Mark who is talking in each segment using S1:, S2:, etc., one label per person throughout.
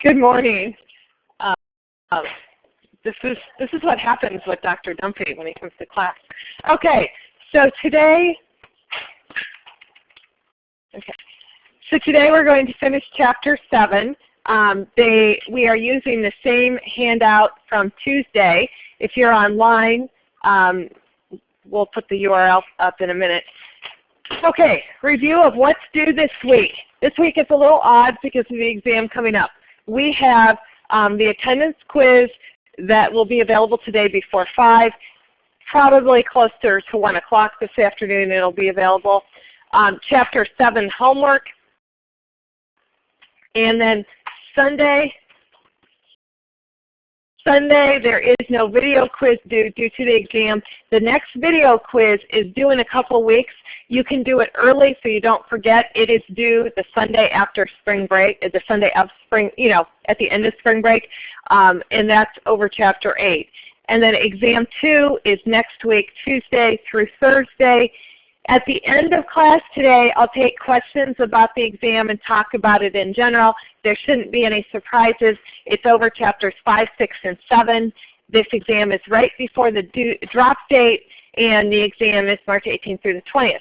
S1: Good morning. Uh, this is what happens with Dr. Dumpy when he comes to class. Okay, so today we're going to finish Chapter 7. We are using the same handout from Tuesday. If you're online, we'll put the URL up in a minute. Okay, review of what's due this week. This week it's a little odd because of the exam coming up. We have the attendance quiz that will be available today before 5, probably closer to 1 o'clock this afternoon it'll be available. Chapter 7 homework, and then Sunday there is no video quiz due to the exam. The next video quiz is due in a couple weeks. You can do it early so you don't forget. It is due the Sunday after spring break, the Sunday of spring, at the end of spring break, and that's over Chapter 8. And then exam 2 is next week, Tuesday through Thursday. At the end of class today, I'll take questions about the exam and talk about it in general. There shouldn't be any surprises. It's over Chapters 5, 6, and 7. This exam is right before the drop date, and the exam is March 18th through the 20th.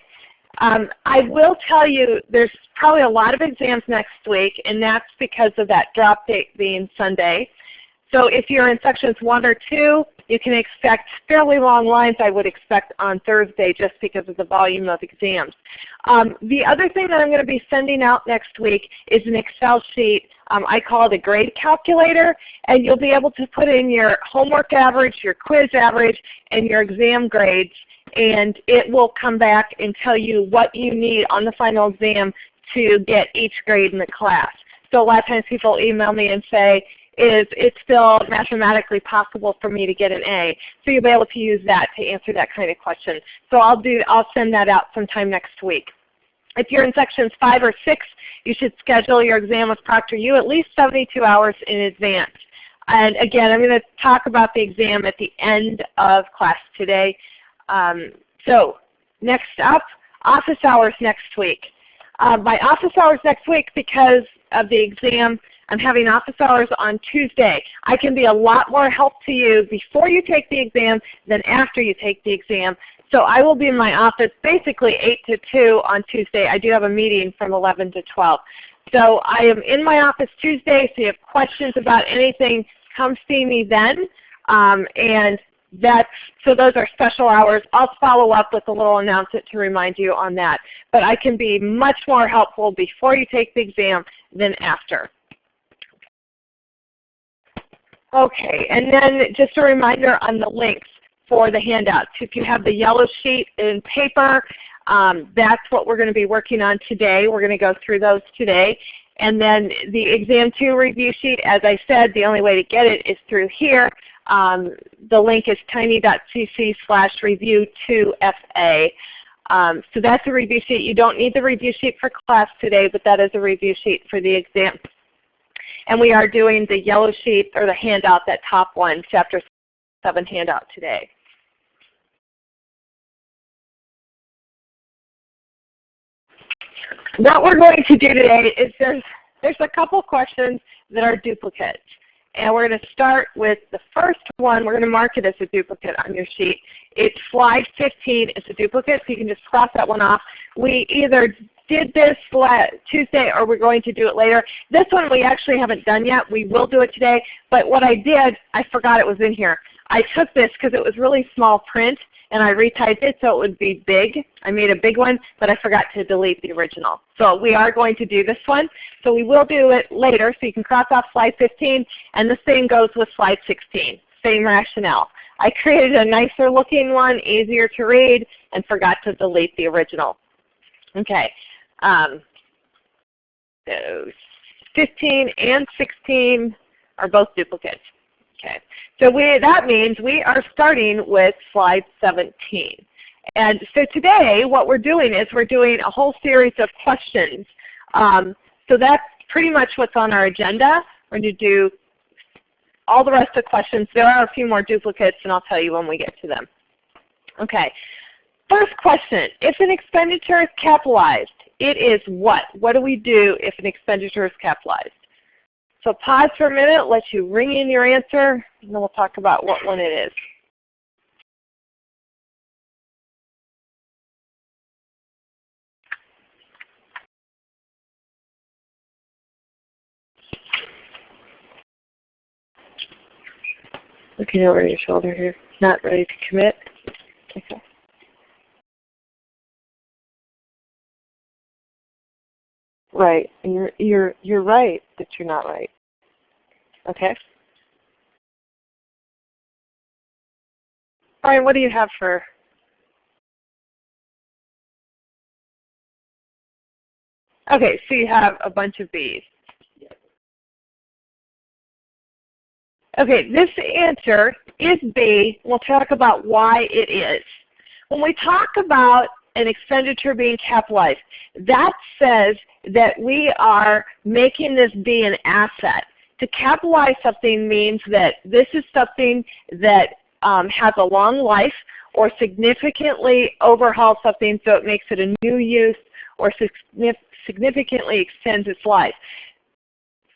S1: I will tell you there's probably a lot of exams next week, and that's because of that drop date being Sunday. So if you're in sections 1 or 2, you can expect fairly long lines, I would expect, on Thursday just because of the volume of exams. The other thing that I'm going to be sending out next week is an Excel sheet. I call it a grade calculator, and you'll be able to put in your homework average, your quiz average, and your exam grades, and it will come back and tell you what you need on the final exam to get each grade in the class. So a lot of times people email me and say, is it still mathematically possible for me to get an A? So you'll be able to use that to answer that kind of question. So I'll send that out sometime next week. If you're in sections 5 or 6, you should schedule your exam with ProctorU at least 72 hours in advance. And again, I'm going to talk about the exam at the end of class today. So next up, office hours next week. My office hours next week, because of the exam, I'm having office hours on Tuesday. I can be a lot more help to you before you take the exam than after you take the exam. So I will be in my office basically 8 to 2 on Tuesday. I do have a meeting from 11 to 12. So I am in my office Tuesday, so if you have questions about anything, come see me then. So those are special hours. I'll follow up with a little announcement to remind you on that. But I can be much more helpful before you take the exam than after. Okay, and then just a reminder on the links for the handouts. If you have the yellow sheet in paper, that's what we're going to be working on today. We're going to go through those today. And then the Exam 2 review sheet, as I said, the only way to get it is through here. The link is tiny.cc/review2fa. So that's a review sheet. You don't need the review sheet for class today, but that is a review sheet for the exam. And we are doing the yellow sheet, or the handout, that top one, Chapter 7 handout today. What we're going to do today is there's a couple questions that are duplicates. And we're going to start with the first one. We're going to mark it as a duplicate on your sheet. It's slide 15. It's a duplicate, so you can just cross that one off. We either did this Tuesday or we're going to do it later. This one we actually haven't done yet. We will do it today. But what I did, I forgot it was in here. I took this because it was really small print, and I retyped it so it would be big. I made a big one, but I forgot to delete the original. So we are going to do this one. So we will do it later, so you can cross off slide 15, and the same goes with slide 16. Same rationale. I created a nicer looking one, easier to read, and forgot to delete the original. Okay. So 15 and 16 are both duplicates. Okay. So that means we are starting with slide 17. And so today what we're doing is we're doing a whole series of questions. So that's pretty much what's on our agenda. We're going to do all the rest of the questions. There are a few more duplicates, and I'll tell you when we get to them. Okay. First question, if an expenditure is capitalized, it is what? What do we do if an expenditure is capitalized? So pause for a minute, let you ring in your answer, and then we'll talk about what one it is. Looking over your shoulder here, not ready to commit. Okay. Right, and you're right that you're not right. Okay. Brian, what do you have for? Okay, so you have a bunch of B's. Okay, this answer is B. We'll talk about why it is. When we talk about an expenditure being capitalized, that says that we are making this be an asset. To capitalize something means that this is something that has a long life, or significantly overhaul something so it makes it a new use, or significantly extends its life.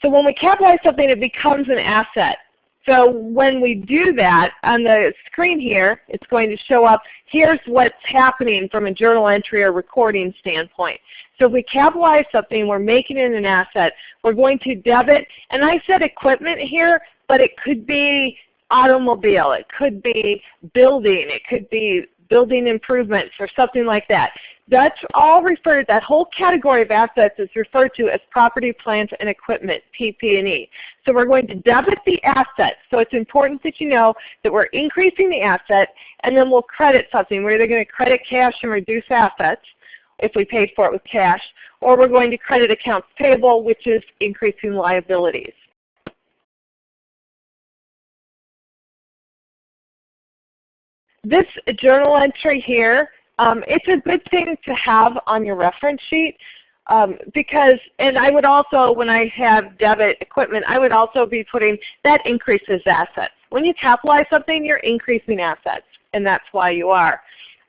S1: So when we capitalize something, it becomes an asset. So when we do that, on the screen here, it's going to show up, here's what's happening from a journal entry or recording standpoint. So if we capitalize something, we're making it an asset. We're going to debit, and I said equipment here, but it could be automobile, it could be building, it could be building improvements or something like that. That's all referred, that whole category of assets is referred to as property, plant, and equipment, PP&E. So we're going to debit the assets. So it's important that you know that we're increasing the asset, and then we'll credit something. We're either going to credit cash and reduce assets if we paid for it with cash, or we're going to credit accounts payable, which is increasing liabilities. This journal entry here, it's a good thing to have on your reference sheet because, and I would also, when I have debit equipment, I would also be putting, that increases assets. When you capitalize something, you're increasing assets, and that's why you are.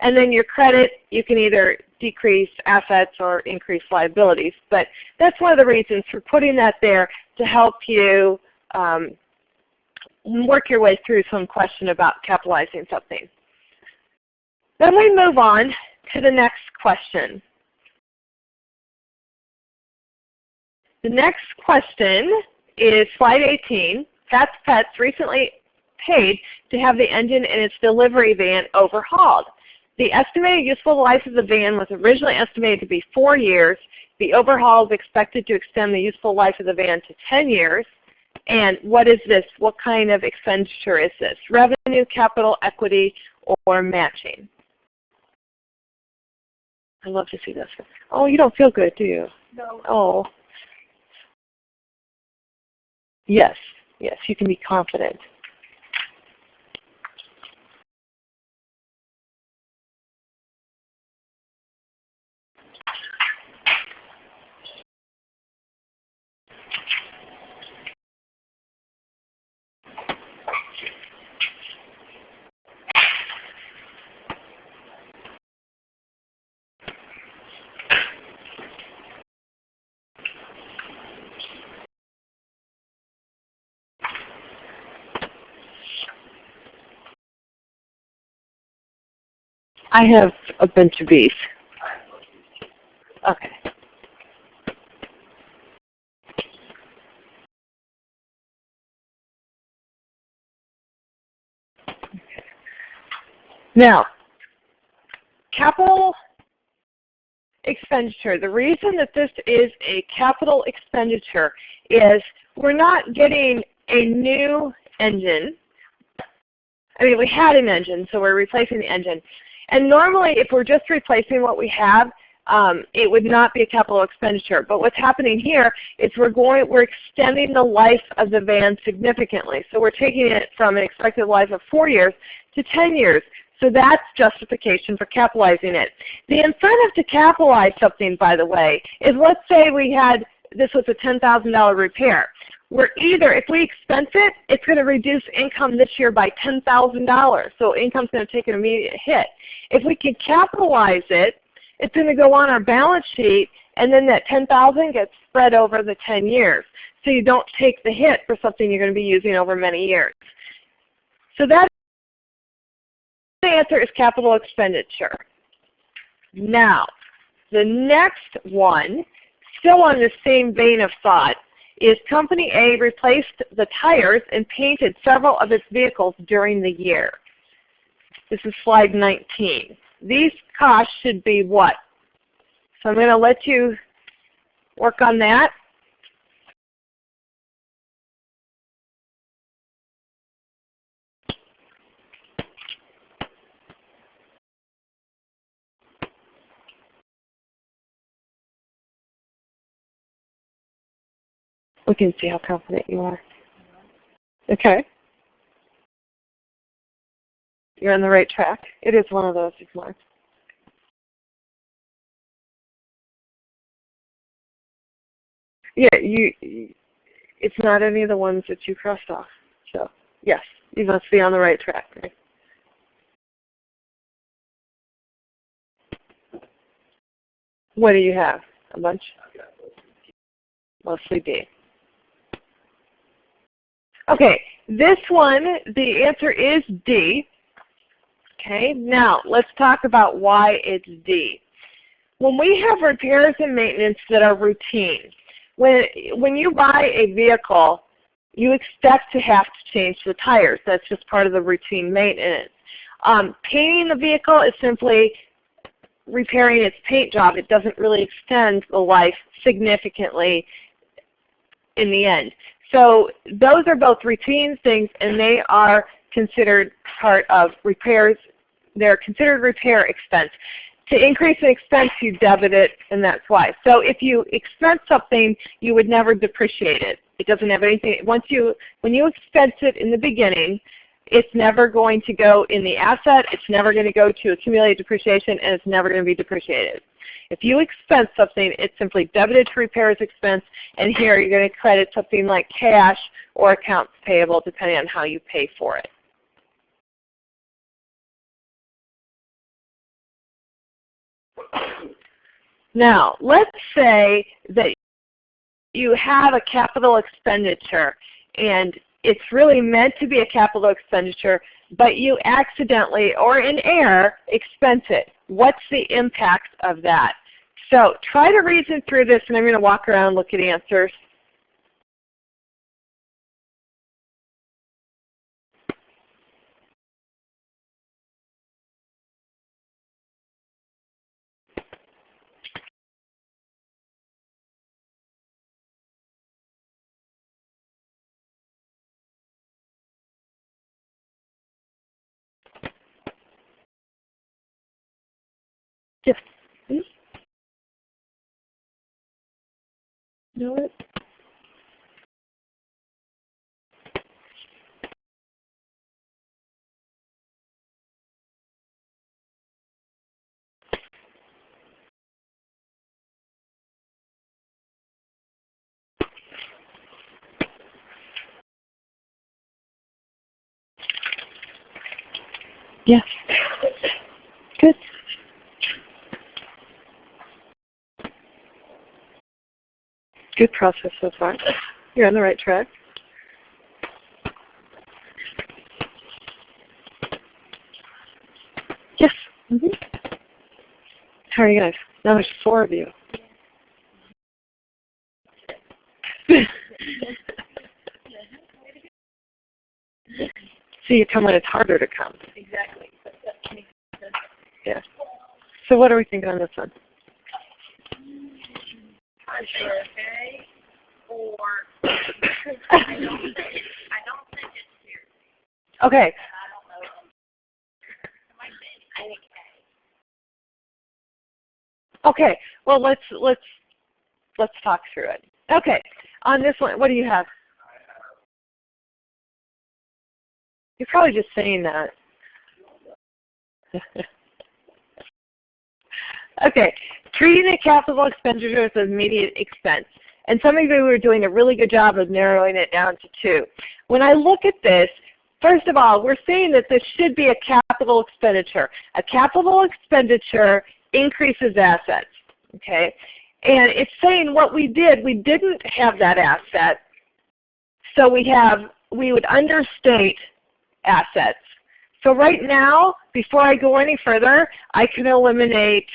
S1: And then your credit, you can either decrease assets or increase liabilities. But that's one of the reasons for putting that there, to help you work your way through some question about capitalizing something. Then we move on to the next question. The next question is slide 18. Pat's Pets recently paid to have the engine in its delivery van overhauled. The estimated useful life of the van was originally estimated to be 4 years. The overhaul is expected to extend the useful life of the van to 10 years. And what is this? What kind of expenditure is this? Revenue, capital, equity, or matching? I love to see this. Oh, you don't feel good, do you? No. Oh. Yes, yes, you can be confident. I have a bunch of B's. Okay. Now, capital expenditure. The reason that this is a capital expenditure is we're not getting a new engine. I mean, we had an engine, so we're replacing the engine. And normally, if we're just replacing what we have, it would not be a capital expenditure. But what's happening here is we're extending the life of the van significantly. So we're taking it from an expected life of 4 years to 10 years. So that's justification for capitalizing it. The incentive to capitalize something, by the way, is let's say we had, this was a $10,000 repair. We're either, if we expense it, it's going to reduce income this year by $10,000. So income's going to take an immediate hit. If we can capitalize it, it's going to go on our balance sheet, and then that $10,000 gets spread over the 10 years. So you don't take the hit for something you're going to be using over many years. So that the answer is capital expenditure. Now, the next one, still on the same vein of thought, is Company A replaced the tires and painted several of its vehicles during the year. This is slide 19. These costs should be what? So I'm going to let you work on that. We can see how confident you are. Okay. You're on the right track. It is one of those exams. Yeah, it's not any of the ones that you crossed off. So, yes, you must be on the right track. Right? What do you have? A bunch? Mostly D. Okay, this one, the answer is D. Okay, now let's talk about why it's D. When we have repairs and maintenance that are routine, when you buy a vehicle, you expect to have to change the tires. That's just part of the routine maintenance. Painting the vehicle is simply repairing its paint job. It doesn't really extend the life significantly in the end. So those are both routine things, and they are considered part of repairs. They're considered repair expense. To increase the expense, you debit it, and that's why. So if you expense something, you would never depreciate it. It doesn't have anything. When you expense it in the beginning, it's never going to go in the asset. It's never going to go to accumulated depreciation, and it's never going to be depreciated. If you expense something, it's simply debited to repairs expense, and here you're going to credit something like cash or accounts payable, depending on how you pay for it. Now, let's say that you have a capital expenditure, and it's really meant to be a capital expenditure, but you accidentally or in error expense it. What's the impact of that? So try to reason through this, and I'm going to walk around and look at answers. Yes. Know it? Yes. Good. Good process so far. You're on the right track. Yes. Mm-hmm. How are you guys? Now there's 4 of you. So you come when it's harder to come. Exactly. Yeah. So what are we thinking on this one?
S2: Okay, or I don't think it's serious.
S1: Okay.
S2: I don't know. I think A.
S1: Okay. Well, let's talk through it. Okay. On this one, what do you have? You're probably just saying that. Okay. Treating a capital expenditure as an immediate expense. And some of you are doing a really good job of narrowing it down to 2. When I look at this, first of all, we're saying that this should be a capital expenditure. A capital expenditure increases assets, okay? And it's saying what we didn't have that asset, so we would understate assets. So right now, before I go any further, I can eliminate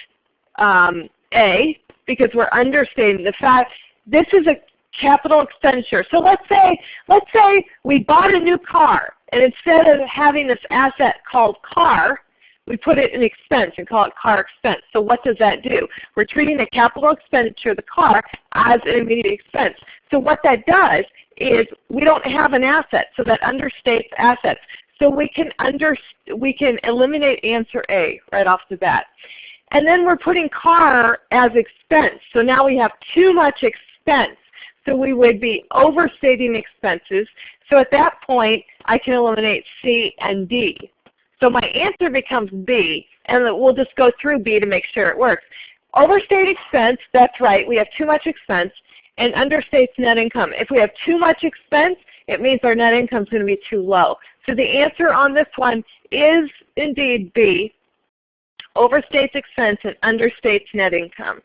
S1: A, because we're understating the fact this is a capital expenditure. So let's say we bought a new car, and instead of having this asset called car, we put it in expense and call it car expense. So what does that do? We're treating a capital expenditure, the car, as an immediate expense. So what that does is we don't have an asset, so that understates assets. So we can eliminate answer A right off the bat. And then we're putting car as expense. So now we have too much expense. So we would be overstating expenses. So at that point, I can eliminate C and D. So my answer becomes B, and we'll just go through B to make sure it works. Overstate expense, that's right, we have too much expense, and understates net income. If we have too much expense, it means our net income is going to be too low. So the answer on this one is indeed B, overstates expense and understates net income.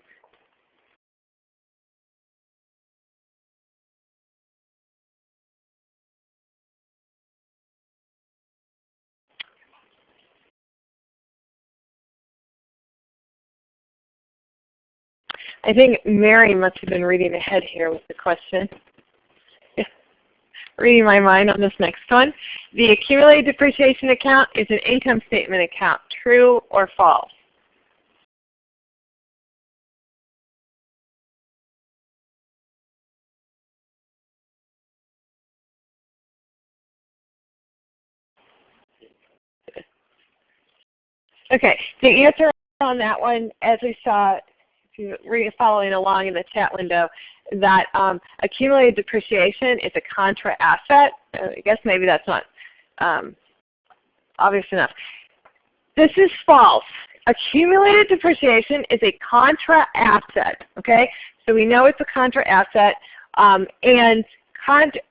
S1: I think Mary must have been reading ahead here with the question. Reading my mind on this next one. The accumulated depreciation account is an income statement account. True or false? Okay, the answer on that one, as we saw, if you're following along in the chat window, that accumulated depreciation is a contra asset. I guess maybe that's not obvious enough. This is false. Accumulated depreciation is a contra asset. Okay, so we know it's a contra asset, and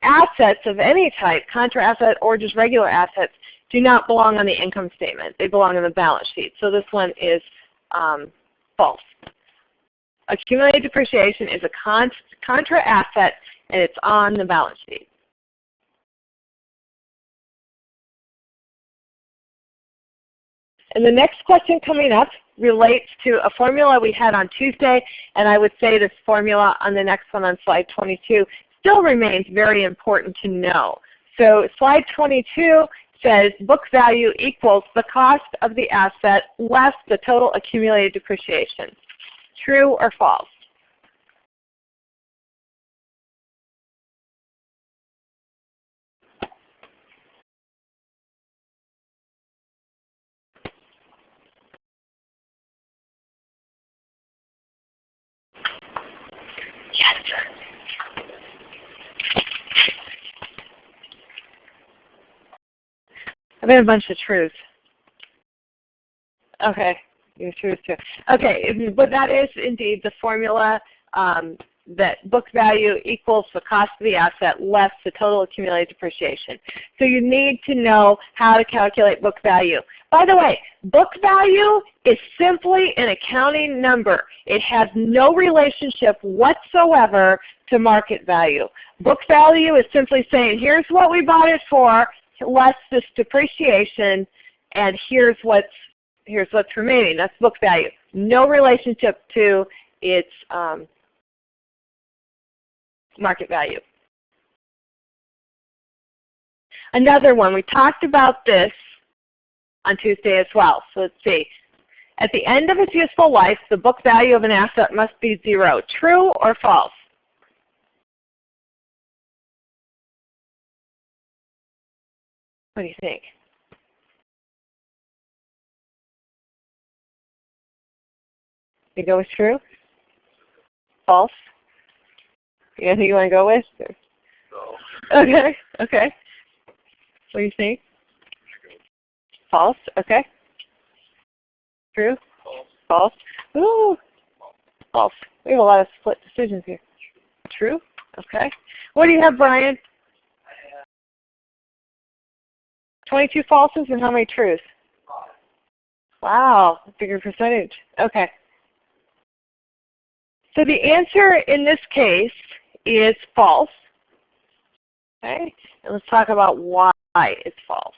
S1: assets of any type, contra asset or just regular assets, do not belong on the income statement. They belong on the balance sheet. So this one is false. Accumulated depreciation is a contra asset, and it's on the balance sheet. And the next question coming up relates to a formula we had on Tuesday, and I would say this formula on the next one on slide 22 still remains very important to know. So slide 22 says book value equals the cost of the asset less the total accumulated depreciation. True or false? Yes. I've been a bunch of truths. Okay, your truths too. Okay, but that is indeed the formula that book value equals the cost of the asset less the total accumulated depreciation. So you need to know how to calculate book value. By the way, book value is simply an accounting number. It has no relationship whatsoever to market value. Book value is simply saying, here's what we bought it for, less this depreciation, and here's what's remaining. That's book value. No relationship to its market value. Another one, we talked about this on Tuesday as well. So let's see. At the end of its useful life, the book value of an asset must be 0. True or false? What do you think? You go with true? False? You know who you want to go with? No. Okay, okay. What do you think? False, okay. True? False. Ooh. False. We have a lot of split decisions here. True? Okay. What do you have, Brian? 22 falses and how many truths? Wow, bigger percentage. Okay. So the answer in this case is false. Okay, and let's talk about why it's false.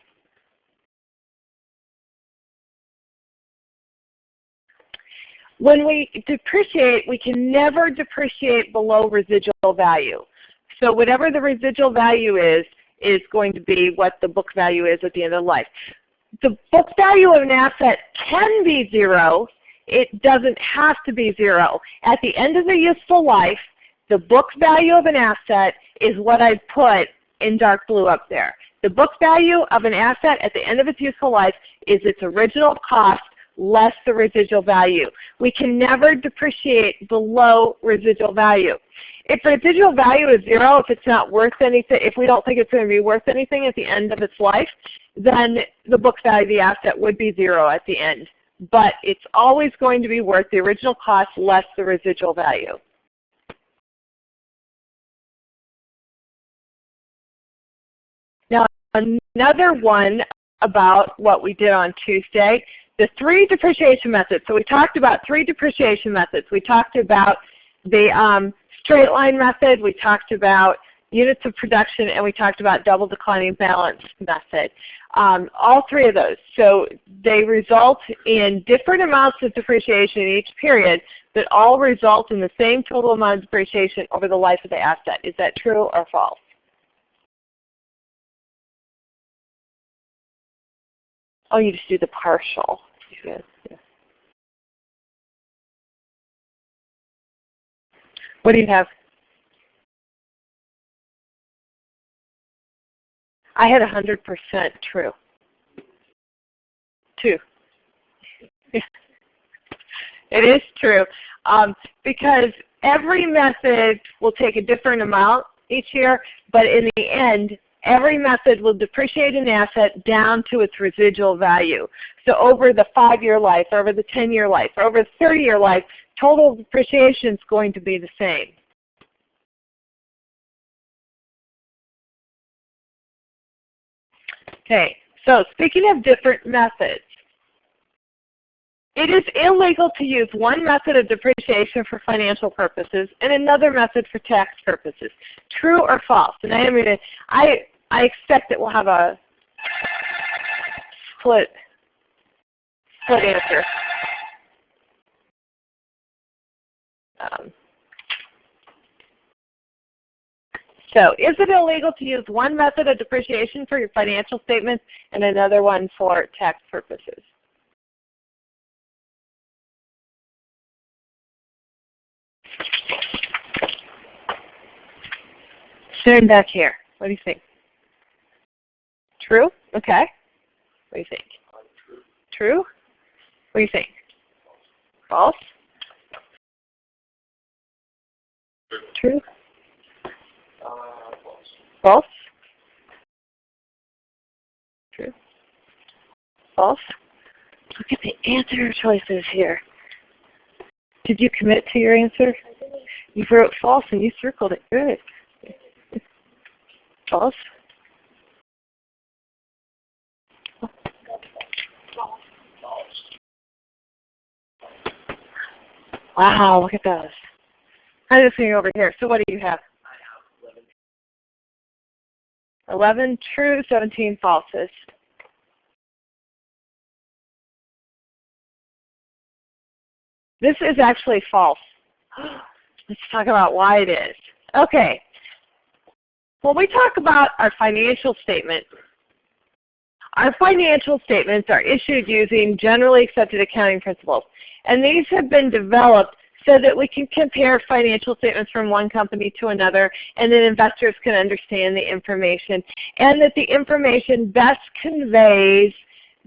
S1: When we depreciate, we can never depreciate below residual value. So whatever the residual value is going to be what the book value is at the end of life. The book value of an asset can be 0. It doesn't have to be 0. At the end of the useful life, the book value of an asset is what I put in dark blue up there. The book value of an asset at the end of its useful life is its original cost less the residual value. We can never depreciate below residual value. If residual value is 0, if it's not worth anything, if we don't think it's going to be worth anything at the end of its life, then the book value of the asset would be 0 at the end. But it's always going to be worth the original cost less the residual value. Now another one about what we did on Tuesday, the 3 depreciation methods. So we talked about 3 depreciation methods. We talked about the straight line method, we talked about units of production, and we talked about double declining balance method. All 3 of those. So they result in different amounts of depreciation in each period, but all result in the same total amount of depreciation over the life of the asset. Is that true or false? Oh, you just do the partial. Yes, yes. What do you have? I had 100% true. 2. It is true because every method will take a different amount each year, but in the end, every method will depreciate an asset down to its residual value. So over the 5-year life, over the 10-year life, over the 30-year life, total depreciation is going to be the same. Okay, so speaking of different methods, it is illegal to use one method of depreciation for financial purposes and another method for tax purposes. True or false? And I expect that we'll have a split answer. So is it illegal to use one method of depreciation for your financial statements and another one for tax purposes? Sitting back here, what do you think? True? Okay. What do you think? True? What do you think? False? True? False? True? False? Look at the answer choices here. Did you commit to your answer? You wrote false and you circled it. Good. False? Wow, look at those. I'm just going over here. So what do you have? 11 true, 17 falses. This is actually false. Let's talk about why it is. Okay. When we talk about our financial statements are issued using generally accepted accounting principles. And these have been developed so that we can compare financial statements from one company to another, and that investors can understand the information, and that the information best conveys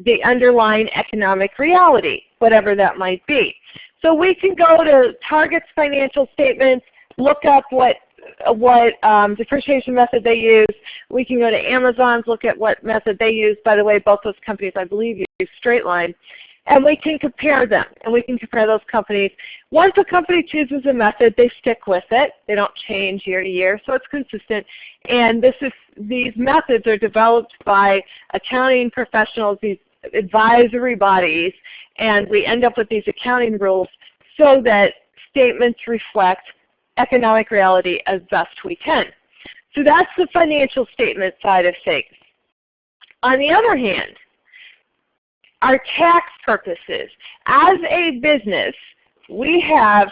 S1: the underlying economic reality, whatever that might be. So we can go to Target's financial statements, look up what depreciation method they use. We can go to Amazon's, look at what method they use. By the way, both those companies, I believe, use straight line. And we can compare them, and we can compare those companies. Once a company chooses a method, they stick with it. They don't change year to year, so it's consistent. And these methods are developed by accounting professionals, these advisory bodies, and we end up with these accounting rules so that statements reflect economic reality as best we can. So that's the financial statement side of things. On the other hand, our tax purposes. As a business, we have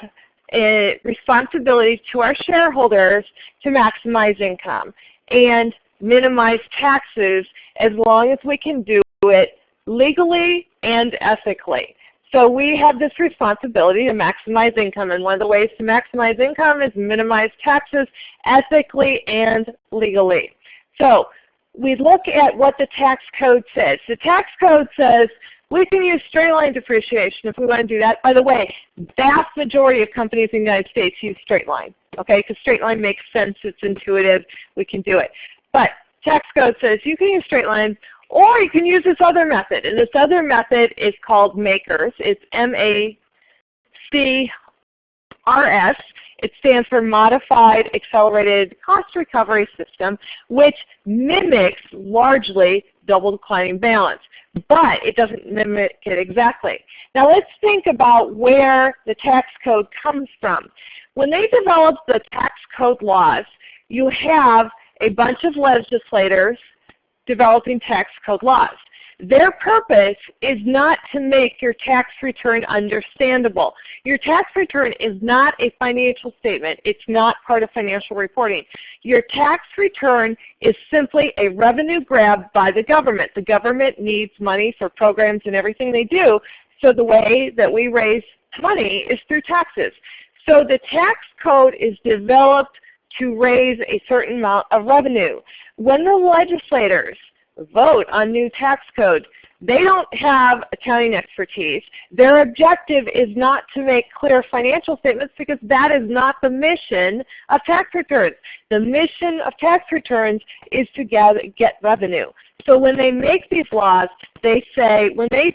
S1: a responsibility to our shareholders to maximize income and minimize taxes as long as we can do it legally and ethically. So we have this responsibility to maximize income, and one of the ways to maximize income is minimize taxes ethically and legally. So we look at what the tax code says. The tax code says we can use straight line depreciation if we want to do that. By the way, vast majority of companies in the United States use straight line, okay? Because straight line makes sense, it's intuitive, we can do it. But tax code says you can use straight line, or you can use this other method. And this other method is called MACRS. It's M-A-C-R-S. It stands for Modified Accelerated Cost Recovery System, which mimics largely double declining balance, but it doesn't mimic it exactly. Now let's think about where the tax code comes from. When they developed the tax code laws, you have a bunch of legislators developing tax code laws. Their purpose is not to make your tax return understandable. Your tax return is not a financial statement. It's not part of financial reporting. Your tax return is simply a revenue grab by the government. The government needs money for programs and everything they do, so the way that we raise money is through taxes. So the tax code is developed to raise a certain amount of revenue. When the legislators vote on new tax code, they don't have accounting expertise. Their objective is not to make clear financial statements because that is not the mission of tax returns. The mission of tax returns is to get revenue. So when they make these laws, they say, when they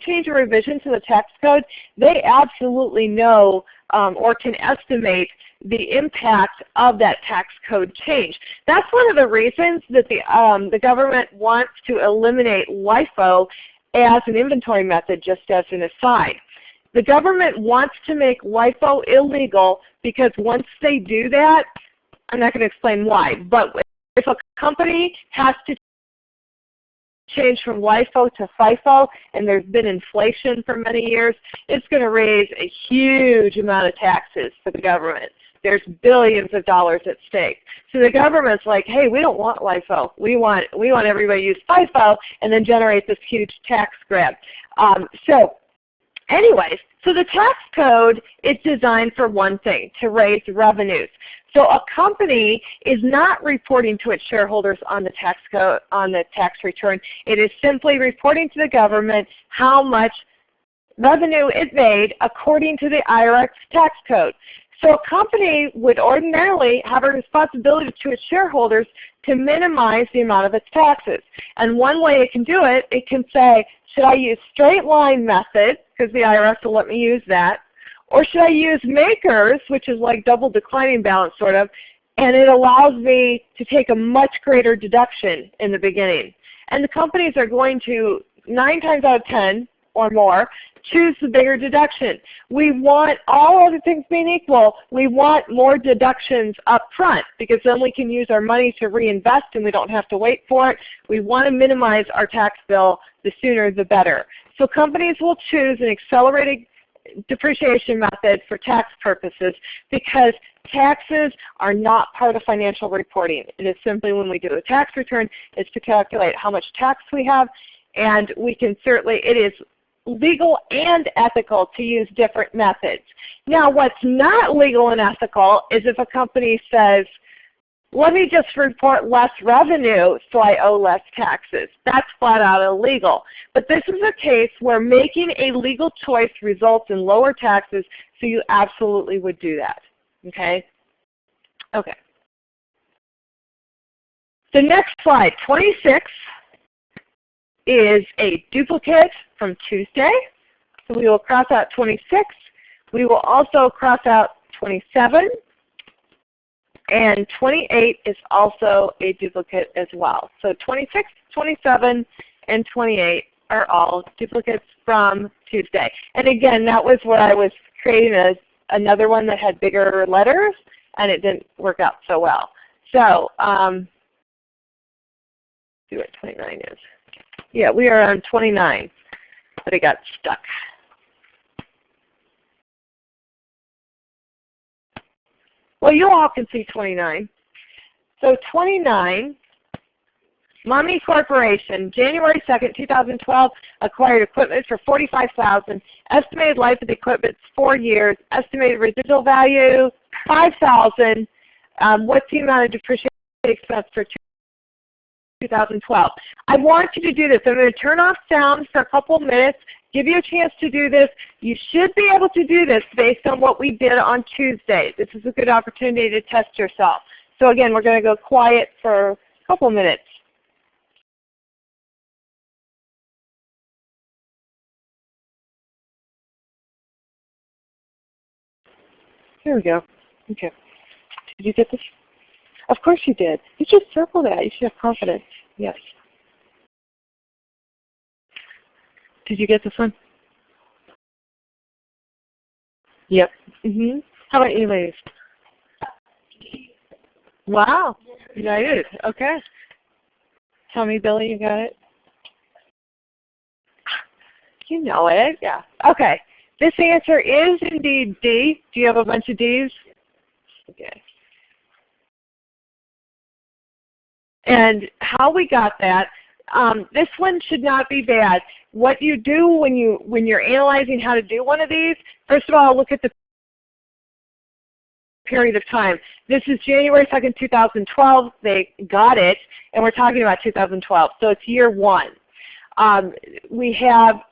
S1: change a revision to the tax code, they absolutely know or can estimate the impact of that tax code change. That's one of the reasons that the government wants to eliminate LIFO as an inventory method, just as an aside. The government wants to make LIFO illegal because once they do that, I'm not going to explain why, but if a company has to change from LIFO to FIFO, and there's been inflation for many years, it's going to raise a huge amount of taxes for the government. There's billions of dollars at stake. So the government's like, hey, we don't want LIFO. We want everybody to use FIFO and then generate this huge tax grab. So the tax code is designed for one thing, to raise revenues. So a company is not reporting to its shareholders on the tax code, on the tax return. It is simply reporting to the government how much revenue it made according to the IRS tax code. So a company would ordinarily have a responsibility to its shareholders to minimize the amount of its taxes. And one way it can do it, it can say, should I use straight line method, because the IRS will let me use that, or should I use MACRS, which is like double declining balance sort of, and it allows me to take a much greater deduction in the beginning. And the companies are going to, 9 times out of 10 or more, choose the bigger deduction. We want, all other things being equal, we want more deductions up front because then we can use our money to reinvest and we don't have to wait for it. We want to minimize our tax bill, the sooner the better. So companies will choose an accelerated depreciation method for tax purposes because taxes are not part of financial reporting. It is simply, when we do a tax return, it's to calculate how much tax we have, and we can certainly, it is legal and ethical to use different methods. Now what's not legal and ethical is if a company says, let me just report less revenue so I owe less taxes. That's flat out illegal. But this is a case where making a legal choice results in lower taxes, so you absolutely would do that. Okay? Okay. The next slide, 26, is a duplicate from Tuesday. So we will cross out 26. We will also cross out 27. And 28 is also a duplicate as well. So 26, 27, and 28 are all duplicates from Tuesday. And again, that was what I was creating another one that had bigger letters, and it didn't work out so well. So see what 29 is. Yeah, we are on 29, but it got stuck. Well, you all can see 29. So 29, Mommy Corporation, January 2nd, 2012, acquired equipment for $45,000. Estimated life of the equipment is 4 years. Estimated residual value, $5,000. What's the amount of depreciation expense for 2012? I want you to do this. I'm going to turn off sound for a couple minutes, give you a chance to do this. You should be able to do this based on what we did on Tuesday. This is a good opportunity to test yourself. So again, we're going to go quiet for a couple minutes. Here we go. Okay. Did you get this? Of course you did. You just circle that. You should have confidence. Yes. Did you get this one? Yep. How about you ladies? Wow. United. Okay. Tell me, Billy, you got it? You know it. Yeah. Okay. This answer is indeed D. Do you have a bunch of Ds? Okay. And how we got that, this one should not be bad. What you do when you're analyzing how to do one of these, first of all, look at the period of time. This is January 2nd, 2012. They got it, and we're talking about 2012. So it's year 1.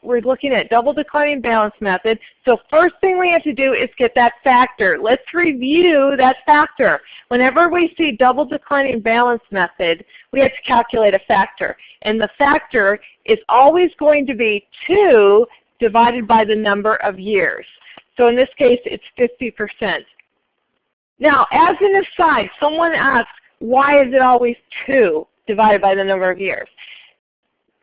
S1: We're looking at double declining balance method. So first thing we have to do is get that factor. Let's review that factor. Whenever we see double declining balance method, we have to calculate a factor. And the factor is always going to be 2 divided by the number of years. So in this case, it's 50%. Now, as an aside, someone asks, why is it always 2 divided by the number of years?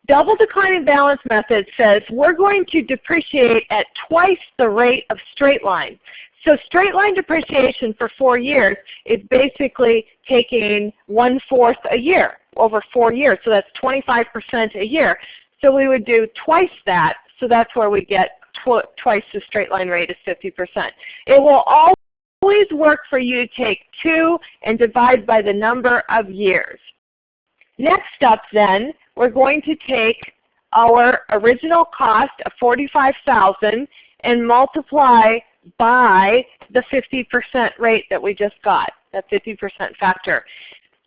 S1: Double declining balance method says we're going to depreciate at twice the rate of straight line. So straight line depreciation for 4 years is basically taking 1/4 a year over 4 years. So that's 25% a year. So we would do twice that. So that's where we get twice the straight line rate is 50%. It will always work for you to take 2 and divide by the number of years. Next up then, we're going to take our original cost of $45,000 and multiply by the 50% rate that we just got, that 50% factor.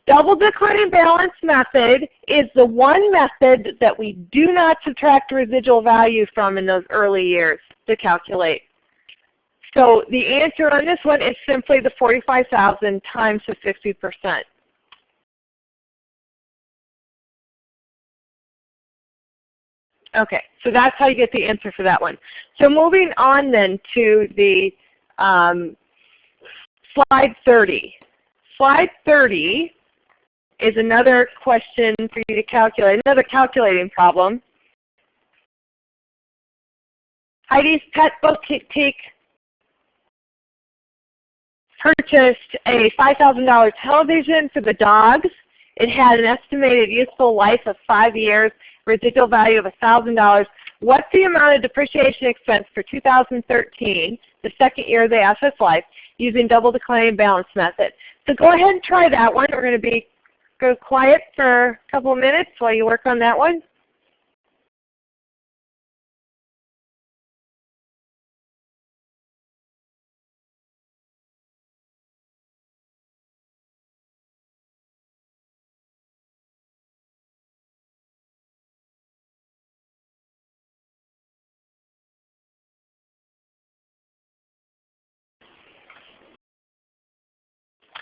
S1: Double declining balance method is the one method that we do not subtract residual value from in those early years to calculate. So the answer on this one is simply the $45,000 times the 50%. Okay, so that's how you get the answer for that one. So moving on then to the slide 30. Slide 30 is another question for you to calculate, another calculating problem. Heidi's Pet Boutique purchased a $5,000 television for the dogs. It had an estimated useful life of 5 years, residual value of $1,000. What's the amount of depreciation expense for 2013, the second year of the asset's life, using double declining balance method? So go ahead and try that one. We're going to go quiet for a couple of minutes while you work on that one.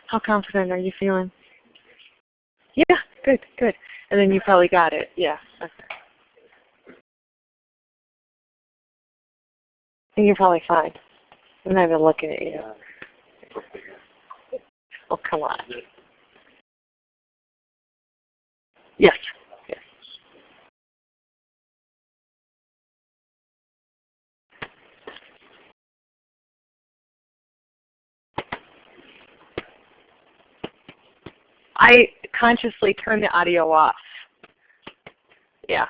S1: How confident are you feeling? Yeah, good, good. And then you probably got it. Yeah. Okay. And you're probably fine. I'm not even looking at you. Oh, come on. Yes. Yes. I consciously turn the audio off. Yeah.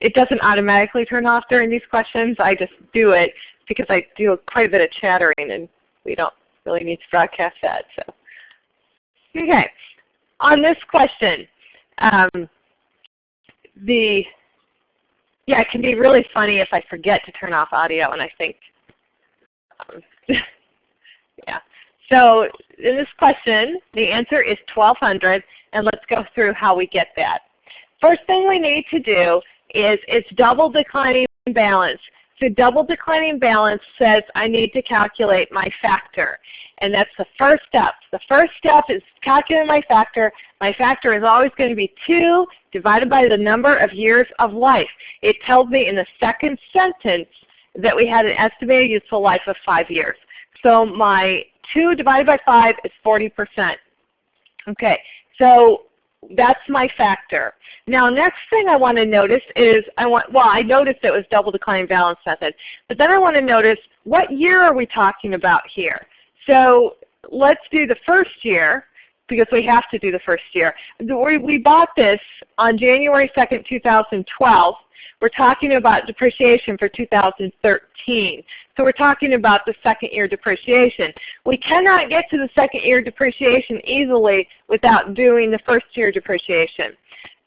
S1: It doesn't automatically turn off during these questions. I just do it because I do quite a bit of chattering and we don't really need to broadcast that. So, okay. On this question, it can be really funny if I forget to turn off audio and I think, yeah. So in this question, the answer is 1,200, and let's go through how we get that. First thing we need to do is it's double declining balance. So double declining balance says I need to calculate my factor, and that's the first step. The first step is calculating my factor. My factor is always going to be 2 divided by the number of years of life. It tells me in the second sentence that we had an estimated useful life of 5 years. So my 2 divided by 5 is 40%. Okay, so that's my factor. Now next thing I want to notice is, I noticed it was double declining balance method, but then I want to notice what year are we talking about here. So let's do the first year, because we have to do the first year. We bought this on January 2nd, 2012. We're talking about depreciation for 2013. So we're talking about the second year depreciation. We cannot get to the second year depreciation easily without doing the first year depreciation.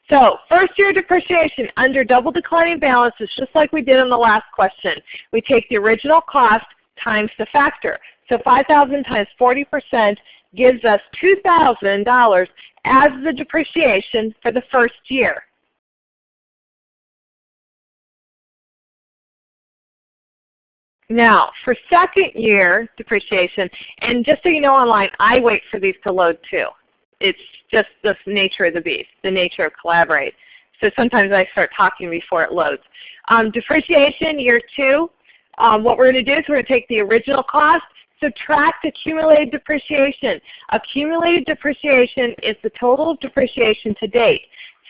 S1: So first year depreciation under double declining balance is just like we did in the last question. We take the original cost times the factor. So 5,000 times 40% gives us $2,000 as the depreciation for the first year. Now, for second year depreciation, and just so you know online, I wait for these to load too. It's just the nature of the beast, the nature of Collaborate. So sometimes I start talking before it loads. Depreciation, year 2, what we're going to do is we're going to take the original cost, subtract accumulated depreciation. Accumulated depreciation is the total of depreciation to date.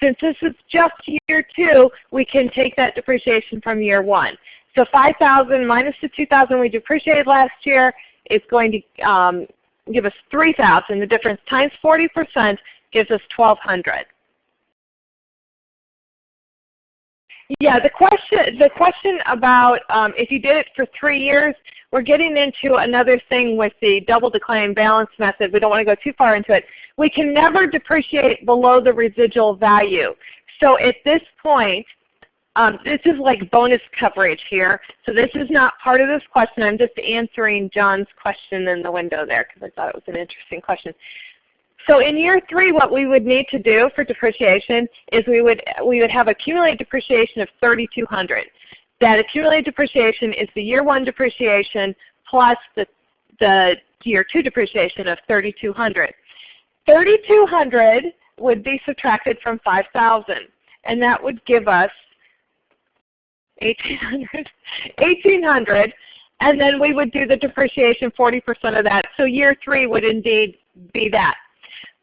S1: Since this is just year 2, we can take that depreciation from year 1. So 5,000 minus the 2,000 we depreciated last year is going to give us 3,000. The difference times 40% gives us 1,200. Yeah, the question about if you did it for 3 years, we're getting into another thing with the double declining balance method. We don't want to go too far into it. We can never depreciate below the residual value. So at this point, this is like bonus coverage here. So this is not part of this question. I'm just answering John's question in the window there because I thought it was an interesting question. So in year 3, what we would need to do for depreciation is we would have accumulated depreciation of 3,200. That accumulated depreciation is the year 1 depreciation plus the year 2 depreciation of 3,200. 3,200 would be subtracted from 5,000, and that would give us 1,800, and then we would do the depreciation 40% of that. So year 3 would indeed be that.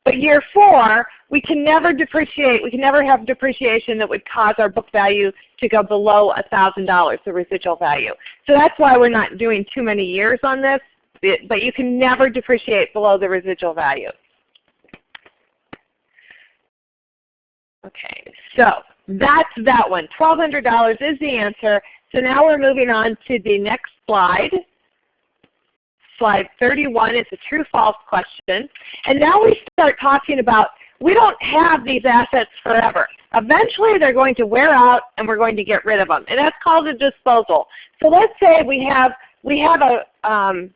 S1: But year 4, we can never depreciate. We can never have depreciation that would cause our book value to go below $1,000, the residual value. So that's why we're not doing too many years on this, but you can never depreciate below the residual value. Okay, so that's that one. $1,200 is the answer. So now we're moving on to the next slide. Slide 31 is a true-false question. And now we start talking about, we don't have these assets forever. Eventually they're going to wear out and we're going to get rid of them. And that's called a disposal. So let's say we have a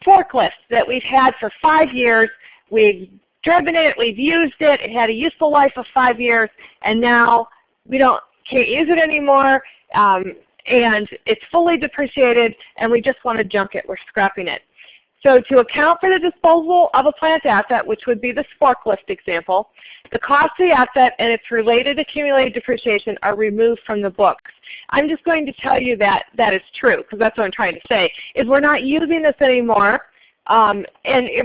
S1: forklift that we've had for 5 years. We've driven it, we've used it, it had a useful life of 5 years, and now we can't use it anymore, and it's fully depreciated, and we just want to junk it. We're scrapping it. So to account for the disposal of a plant asset, which would be this forklift example, the cost of the asset and its related accumulated depreciation are removed from the books. I'm just going to tell you that that is true, because that's what I'm trying to say, is we're not using this anymore. And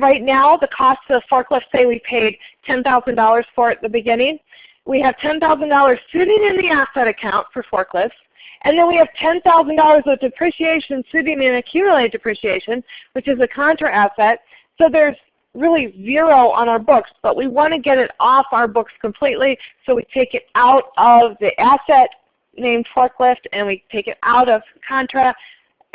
S1: right now, the cost of the forklift, say we paid $10,000 for it at the beginning. We have $10,000 sitting in the asset account for forklifts. And then we have $10,000 of depreciation sitting in accumulated depreciation, which is a contra asset. So there's really zero on our books, but we want to get it off our books completely, so we take it out of the asset named forklift and we take it out of contra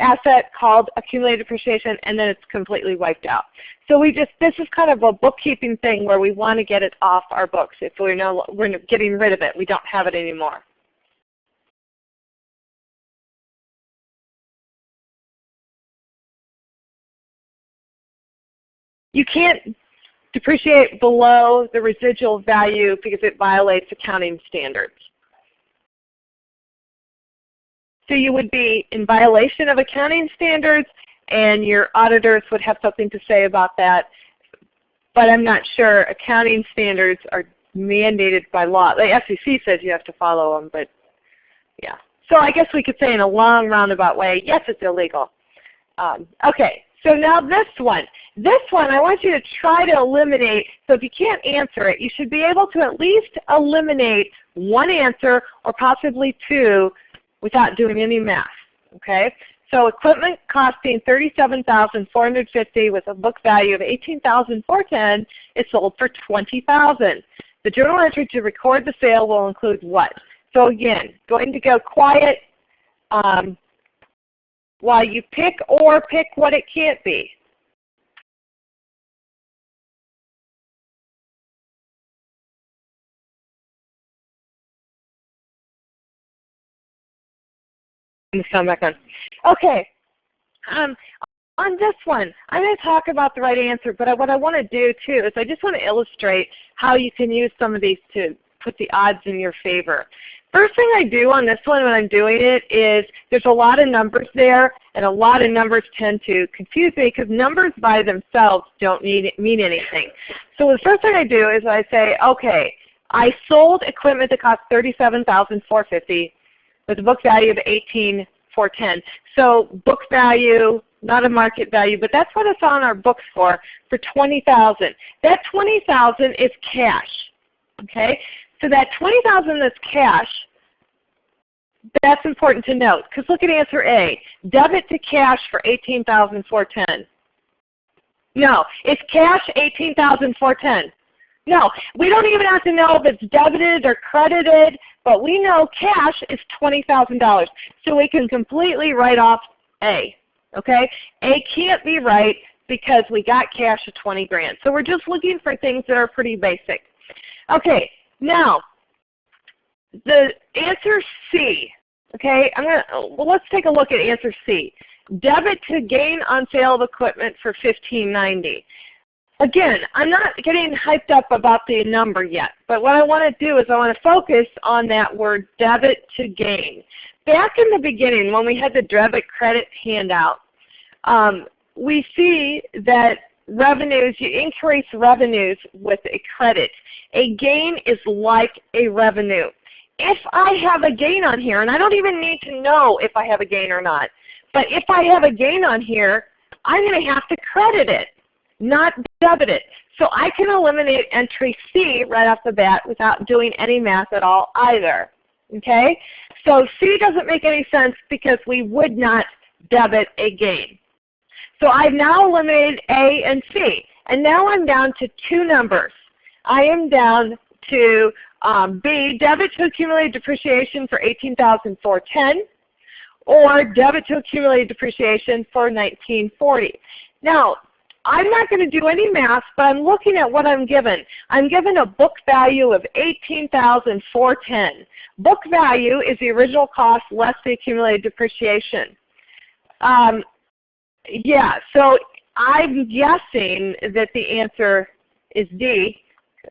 S1: asset called accumulated depreciation, and then it's completely wiped out. So this is kind of a bookkeeping thing where we want to get it off our books. If we're getting rid of it, we don't have it anymore. You can't depreciate below the residual value because it violates accounting standards. So you would be in violation of accounting standards, and your auditors would have something to say about that. But I'm not sure. Accounting standards are mandated by law. The SEC says you have to follow them, but yeah. So I guess we could say in a long roundabout way, yes, it's illegal. Okay, so now this one. This one I want you to try to eliminate. So if you can't answer it, you should be able to at least eliminate one answer or possibly two without doing any math. Okay? So equipment costing $37,450 with a book value of $18,410 is sold for $20,000. The journal entry to record the sale will include what? So again, going to go quiet while you pick what it can't be. Let me come back on. Okay. On this one, I'm going to talk about the right answer, but what I want to do too is I just want to illustrate how you can use some of these to put the odds in your favor. First thing I do on this one when I'm doing it is there's a lot of numbers there, and a lot of numbers tend to confuse me because numbers by themselves don't mean anything. So the first thing I do is I say, okay, I sold equipment that cost $37,450 with a book value of $18,410. So book value, not a market value, but that's what it's on our books for $20,000. That $20,000 is cash. Okay? So that $20,000 that's cash, that's important to note. Because look at answer A. Debit to cash for $18,410. No, it's cash $18,410. No, we don't even have to know if it's debited or credited, but we know cash is $20,000. So we can completely write off A. Okay? A can't be right because we got cash of 20 grand. So we're just looking for things that are pretty basic. Okay, now the answer C. Okay, let's take a look at answer C. Debit to gain on sale of equipment for $1,590. Again, I'm not getting hyped up about the number yet, but what I want to do is I want to focus on that word debit to gain. Back in the beginning when we had the debit credit handout, we see that revenues, you increase revenues with a credit. A gain is like a revenue. If I have a gain on here, and I don't even need to know if I have a gain or not, but if I have a gain on here, I'm going to have to credit it, not debit it. So I can eliminate entry C right off the bat without doing any math at all either. Okay? So C doesn't make any sense because we would not debit a gain. So I've now eliminated A and C. And now I'm down to two numbers. I am down to B, debit to accumulated depreciation for $18,410, or debit to accumulated depreciation for $1940. Now, I'm not going to do any math, but I'm looking at what I'm given. I'm given a book value of $18,410. Book value is the original cost less the accumulated depreciation. Yeah, so I'm guessing that the answer is D,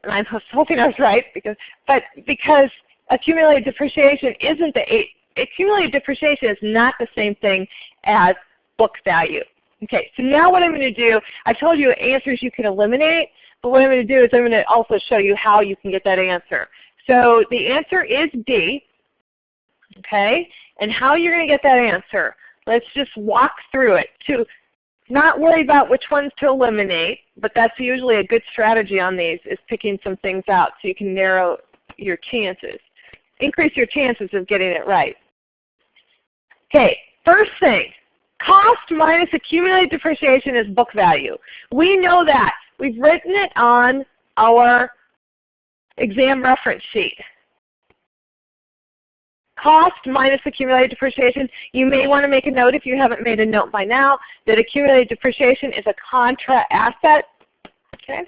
S1: and I'm hoping I was right, because accumulated depreciation isn't accumulated depreciation is not the same thing as book value. Okay, so now what I'm going to do, I told you answers you can eliminate, but what I'm going to do is I'm going to also show you how you can get that answer. So the answer is D, okay, and how you're going to get that answer. Let's just walk through it. To not worry about which ones to eliminate, but that's usually a good strategy on these, is picking some things out so you can narrow your chances. Increase your chances of getting it right. Okay, first thing, cost minus accumulated depreciation is book value. We know that. we've written it on our exam reference sheet. Cost minus accumulated depreciation. You may want to make a note, if you haven't made a note by now, that accumulated depreciation is a contra asset. Okay.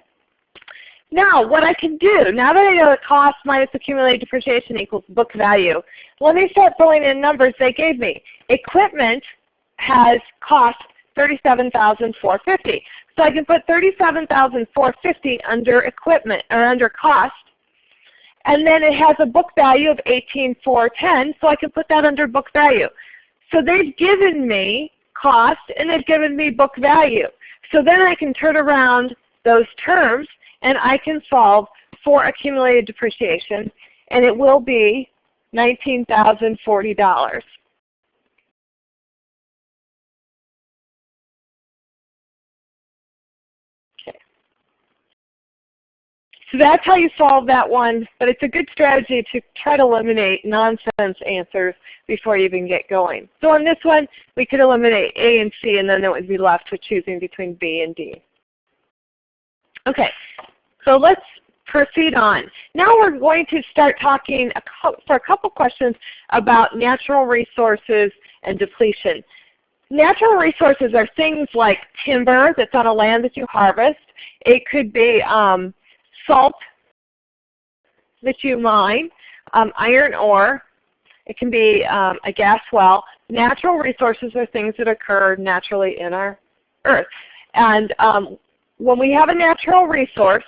S1: Now, what I can do, now that I know that cost minus accumulated depreciation equals book value, let me start filling in numbers they gave me. Equipment has cost $37,450. So I can put $37,450 under equipment, or under cost. And then it has a book value of $18,410, so I can put that under book value. So they've given me cost and they've given me book value. So then I can turn around those terms and I can solve for accumulated depreciation, and it will be $19,040. So that's how you solve that one, but it's a good strategy to try to eliminate nonsense answers before you even get going. So on this one, we could eliminate A and C, and then it would be left with choosing between B and D. Okay, so let's proceed on. Now we're going to start talking for a couple questions about natural resources and depletion. Natural resources are things like timber that's on a land that you harvest. It could be salt that you mine, iron ore. It can be a gas well. Natural resources are things that occur naturally in our earth. And when we have a natural resource,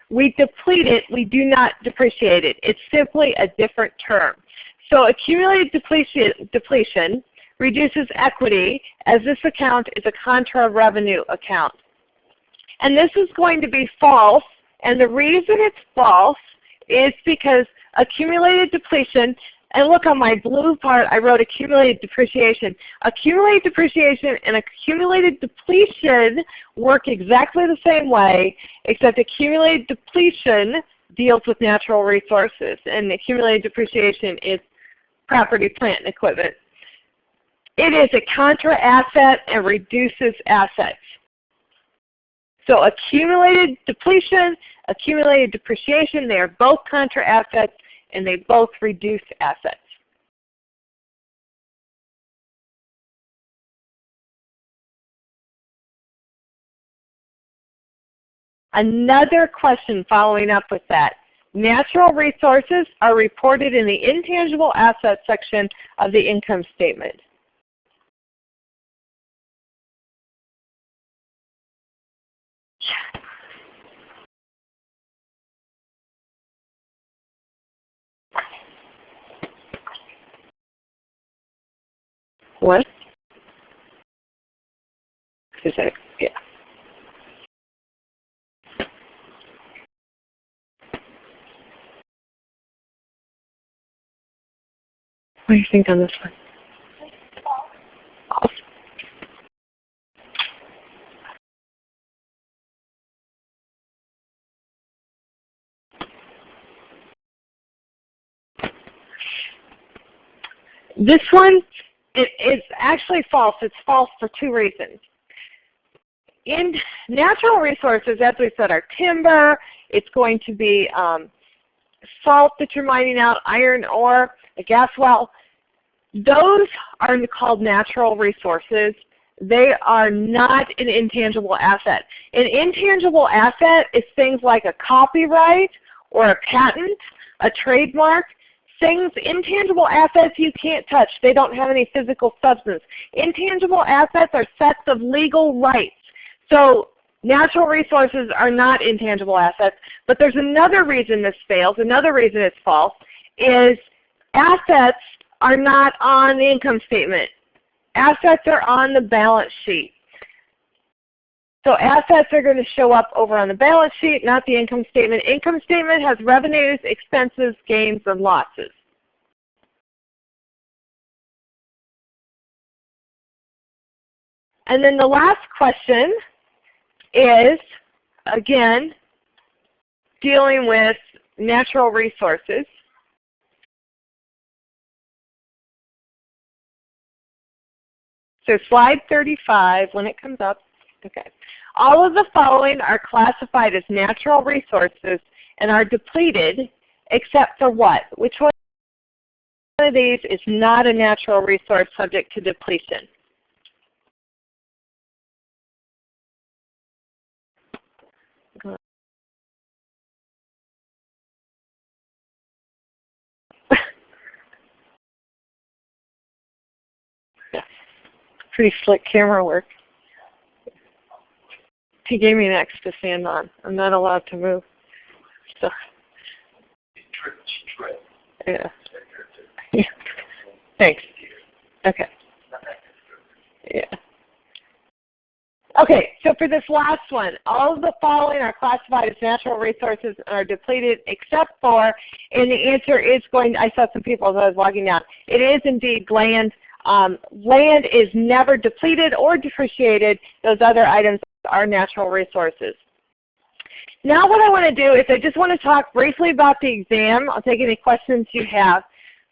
S1: we deplete it. We do not depreciate it. It's simply a different term. So accumulated depletion reduces equity, as this account is a contra revenue account. And this is going to be false. And the reason it's false is because accumulated depletion, and look on my blue part, I wrote accumulated depreciation. Accumulated depreciation and accumulated depletion work exactly the same way, except accumulated depletion deals with natural resources, and accumulated depreciation is property, plant, and equipment. It is a contra asset and reduces assets. So accumulated depletion, accumulated depreciation, they are both contra assets and they both reduce assets. Another question following up with that. Natural resources are reported in the intangible assets section of the income statement. What? Is that, yeah. What do you think on this one? False. This one, it's actually false. It's false for two reasons. In natural resources, as we said, are timber. It's going to be salt that you're mining out, iron ore, a gas well. Those are called natural resources. They are not an intangible asset. An intangible asset is things like a copyright or a patent, a trademark. Things, intangible assets you can't touch. They don't have any physical substance. Intangible assets are sets of legal rights. So natural resources are not intangible assets. But there's another reason this fails, another reason it's false, is assets are not on the income statement. Assets are on the balance sheet. So assets are going to show up over on the balance sheet, not the income statement. Income statement has revenues, expenses, gains, and losses. And then the last question is, again, dealing with natural resources. So slide 35, when it comes up, okay. All of the following are classified as natural resources and are depleted except for what? Which one of these is not a natural resource subject to depletion? Pretty slick camera work. He gave me an X to stand on. I'm not allowed to move. So, yeah. Yeah. Thanks. Okay. Yeah. Okay, so for this last one, all of the following are classified as natural resources and are depleted except for, and the answer is going, I saw some people as I was walking down, it is indeed land. Land is never depleted or depreciated. Those other items are natural resources. Now what I want to do is I just want to talk briefly about the exam. I'll take any questions you have.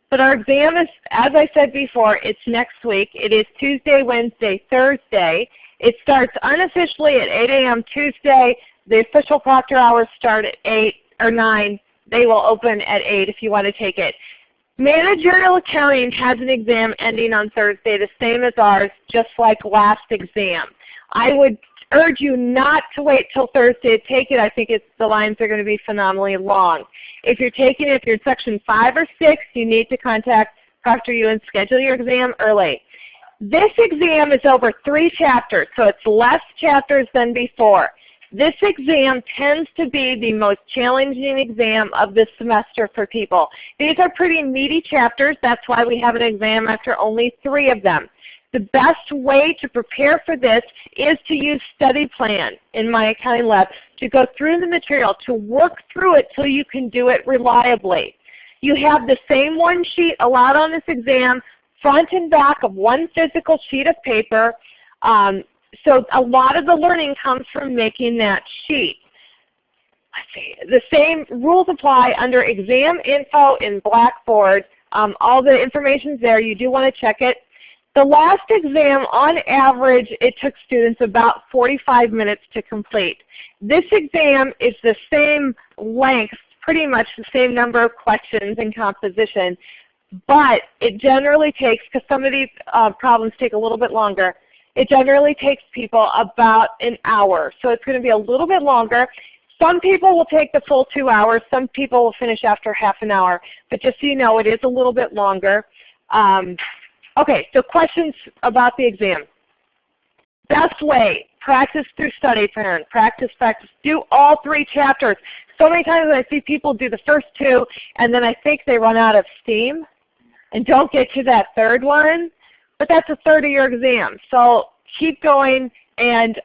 S1: But our exam is, as I said before, it's next week. It is Tuesday, Wednesday, Thursday. It starts unofficially at 8 a.m. Tuesday. The official proctor hours start at 8 or 9. They will open at 8 if you want to take it. Managerial accounting has an exam ending on Thursday, the same as ours, just like last exam. I would urge you not to wait till Thursday to take it. I think the lines are going to be phenomenally long. If you're taking it, if you're in section 5 or 6, you need to contact ProctorU and schedule your exam early. This exam is over 3 chapters, so it's less chapters than before. This exam tends to be the most challenging exam of this semester for people. These are pretty meaty chapters. That's why we have an exam after only 3 of them. The best way to prepare for this is to use study plan in my accounting lab, to go through the material, to work through it so you can do it reliably. You have the same one sheet allowed on this exam, front and back of one physical sheet of paper. So a lot of the learning comes from making that sheet. Let's see. The same rules apply under exam info in Blackboard. All the information's there. You do want to check it. The last exam, on average, it took students about 45 minutes to complete. This exam is the same length, pretty much the same number of questions and composition, but it generally takes, because some of these problems take a little bit longer, it generally takes people about an hour. So it's going to be a little bit longer. Some people will take the full 2 hours. Some people will finish after half an hour. But just so you know, it is a little bit longer. Okay, so questions about the exam. Best way, practice through study plan. Practice, practice. Do all 3 chapters. So many times I see people do the first 2, and then I think they run out of steam and don't get to that 3rd one. But that's a third of your exam. So keep going. And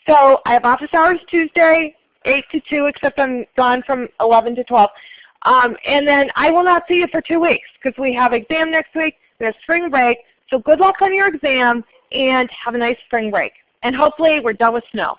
S1: so I have office hours Tuesday, 8 to 2, except I'm gone from 11 to 12. And then I will not see you for 2 weeks because we have exam next week. There's spring break. So good luck on your exam and have a nice spring break. And hopefully we're done with snow.